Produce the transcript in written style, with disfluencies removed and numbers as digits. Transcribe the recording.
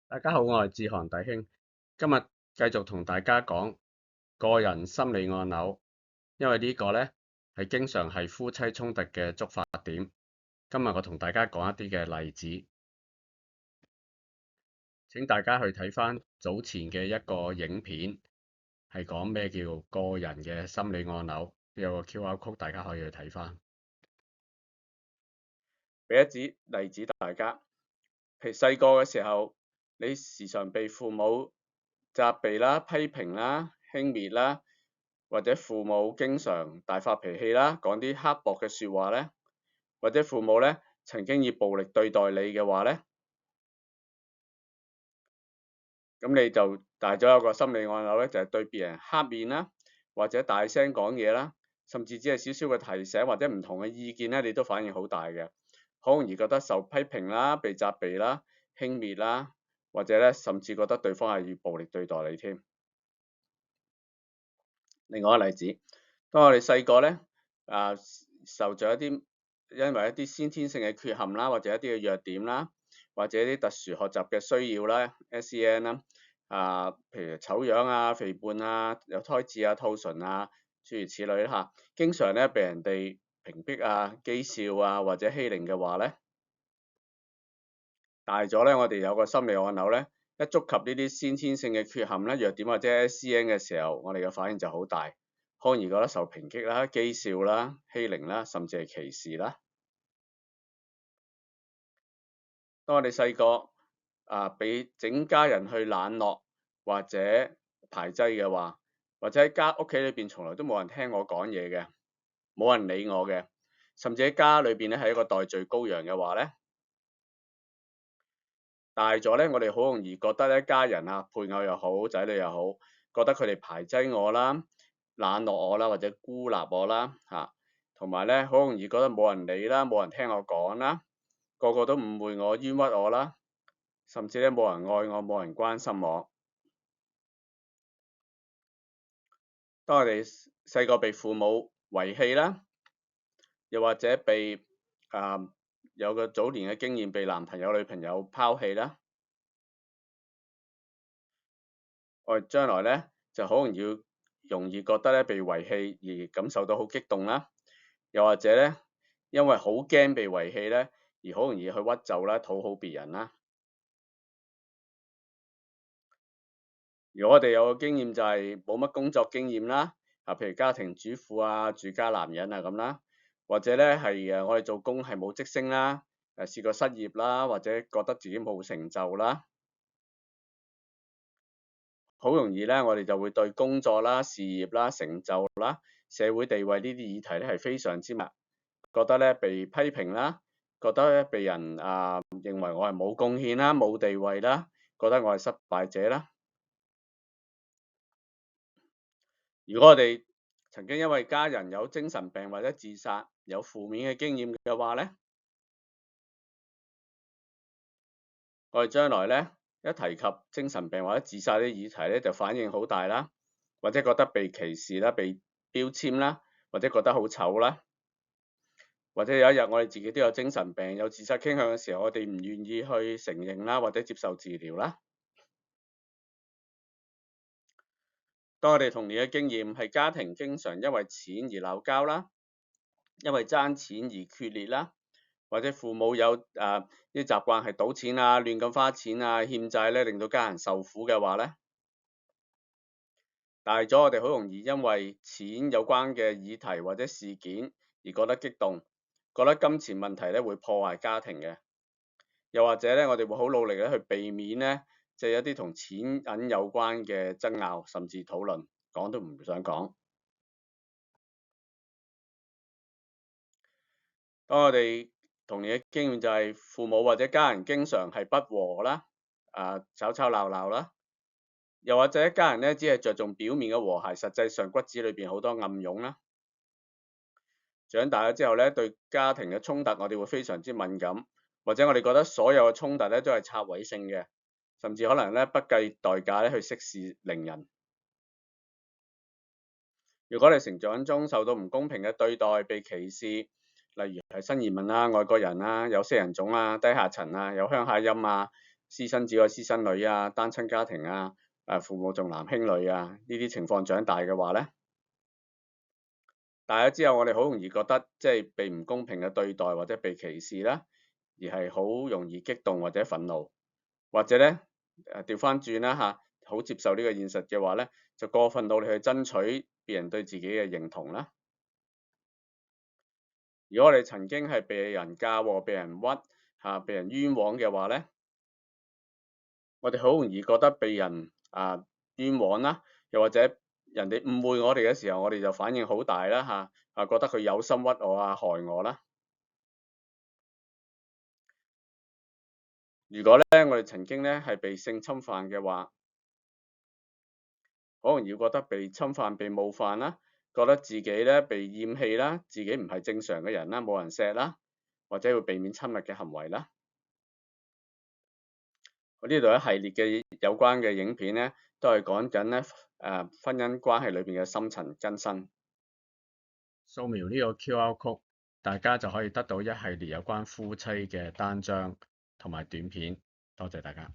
大家好，我係志航弟兄，今日繼續同大家講個人心理按鈕，因為呢個呢係經常係夫妻衝突嘅觸發點。今日我同大家講一啲嘅例子，請大家去睇返早前嘅一個影片，係講咩叫個人嘅心理按鈕，有個 QR code 大家可以去睇返。俾一例子大家，譬如細個嘅時候，你時常被父母責備啦、批評啦、輕蔑啦，或者父母經常大發脾氣啦，講啲刻薄嘅説話咧，或者父母咧曾經以暴力對待你嘅話咧，咁你就大咗有個心理按鈕咧，就係對別人黑面啦，或者大聲講嘢啦，甚至只係少少嘅提醒或者唔同嘅意見咧，你都反應好大嘅，好容易覺得受批評啦、被責備啦、輕蔑啦，或者咧甚至覺得對方係以暴力對待你添。另外一個例子，當我哋細個咧受咗因為一啲先天性嘅缺陷啦，或者一啲嘅弱點啦，或者一啲特殊學習嘅需要啦 （SEN） 啦，譬如醜樣啊、肥胖啊、有胎痣啊、兔唇啊，諸如此類啦嚇，經常咧被人哋抨擊啊、譏笑啊或者欺凌嘅話咧，大咗咧我哋有個心理按鈕咧，一觸及呢啲先天性嘅缺陷咧、弱點或者 SEN 嘅時候，我哋嘅反應就好大，好容易覺得受抨擊啦、譏笑啦、欺凌啦，甚至係歧視啦。當我哋細個俾整家人去冷落或者排擠嘅話，或者喺屋企裏邊從來都冇人聽我講嘢嘅，冇人理我嘅，甚至喺家裏邊咧係一個代罪羔羊嘅話咧，大咗咧，我哋好容易覺得咧家人啊、配偶又好、仔女又好，覺得佢哋排擠我啦、冷落我啦，或者孤立我啦嚇，同埋咧好容易覺得冇人理啦、冇人聽我講啦，個個都誤會我、冤屈我啦。甚至咧冇人愛我，冇人關心我。當我哋細個被父母遺棄啦，又或者被有個早年嘅經驗被男朋友、女朋友拋棄啦，我哋將來咧就好容易覺得咧被遺棄而感受到好激動啦，又或者咧因為好驚被遺棄咧而好容易去屈就啦、討好別人啦。如果我哋有個經驗就係冇乜工作經驗啦，譬如家庭主婦啊、住家男人啊咁啦，或者咧係我哋做工係冇職升啦，試過失業啦，或者覺得自己冇成就啦，好容易咧我哋就會對工作啦、事業啦、成就啦、社會地位呢啲議題咧係非常之覺得咧被批評啦，覺得咧被人認為我係冇貢獻啦、冇地位啦，覺得我係失敗者啦。如果我哋曾經因為家人有精神病或者自殺，有負面嘅經驗嘅話咧，我哋將來咧一提及精神病或者自殺啲議題咧，就反應好大啦，或者覺得被歧視啦、被標籤啦，或者覺得好醜啦，或者有一日我哋自己都有精神病、有自殺傾向嘅時候，我哋唔願意去承認啦，或者接受治療啦。當我哋童年嘅經驗係家庭經常因為錢而鬧交啦，因為爭錢而決裂啦，或者父母有啲習慣係賭錢啊、亂咁花錢啊、欠債咧，令到家人受苦嘅話咧，大咗我哋好容易因為錢有關嘅議題或者事件而覺得激動，覺得金錢問題咧會破壞家庭嘅，又或者咧我哋會好努力咧去避免咧即係一啲同錢銀有關嘅爭拗，甚至討論，講都唔想講。當我哋童年嘅經驗就係父母或者家人經常係不和啦，吵吵鬧鬧啦，又或者一家人咧只係着重表面嘅和諧，實際上骨子裏邊好多暗湧啦。長大咗之後咧，對家庭嘅衝突我哋會非常之敏感，或者我哋覺得所有嘅衝突咧都係拆毀性嘅，甚至可能咧不計代價咧去息事寧人。如果你成長中受到唔公平嘅對待、被歧視，例如係新移民啊、外國人啊、有色人種啊、低下層啊、有鄉下音啊、私生子或私生女啊、單親家庭啊、父母重男輕女啊呢啲情況長大嘅話咧，大咗之後我哋好容易覺得即係被唔公平嘅對待或者被歧視啦，而係好容易激動或者憤怒，或者咧調翻轉啦嚇，好接受呢個現實嘅話咧，就過分到你去爭取別人對自己嘅認同啦。如果我哋曾經係被人嫁禍、被人屈嚇、被人冤枉嘅話咧，我哋好容易覺得被人冤枉啦，又或者人哋誤會我哋嘅時候，我哋就反應好大啦嚇，覺得佢有心屈我啊、害我啦。如果咧我哋曾經咧係被性侵犯嘅話，好容易覺得被侵犯、被冒犯啦，覺得自己咧被厭棄啦，自己唔係正常嘅人啦，冇人錫啦，或者會避免親密嘅行為啦。我呢度一系列嘅有關嘅影片咧，都係講緊咧婚姻關係裏邊嘅深層更新。掃描呢個 QR code，大家就可以得到一系列有關夫妻嘅單張同埋短片。多謝大家。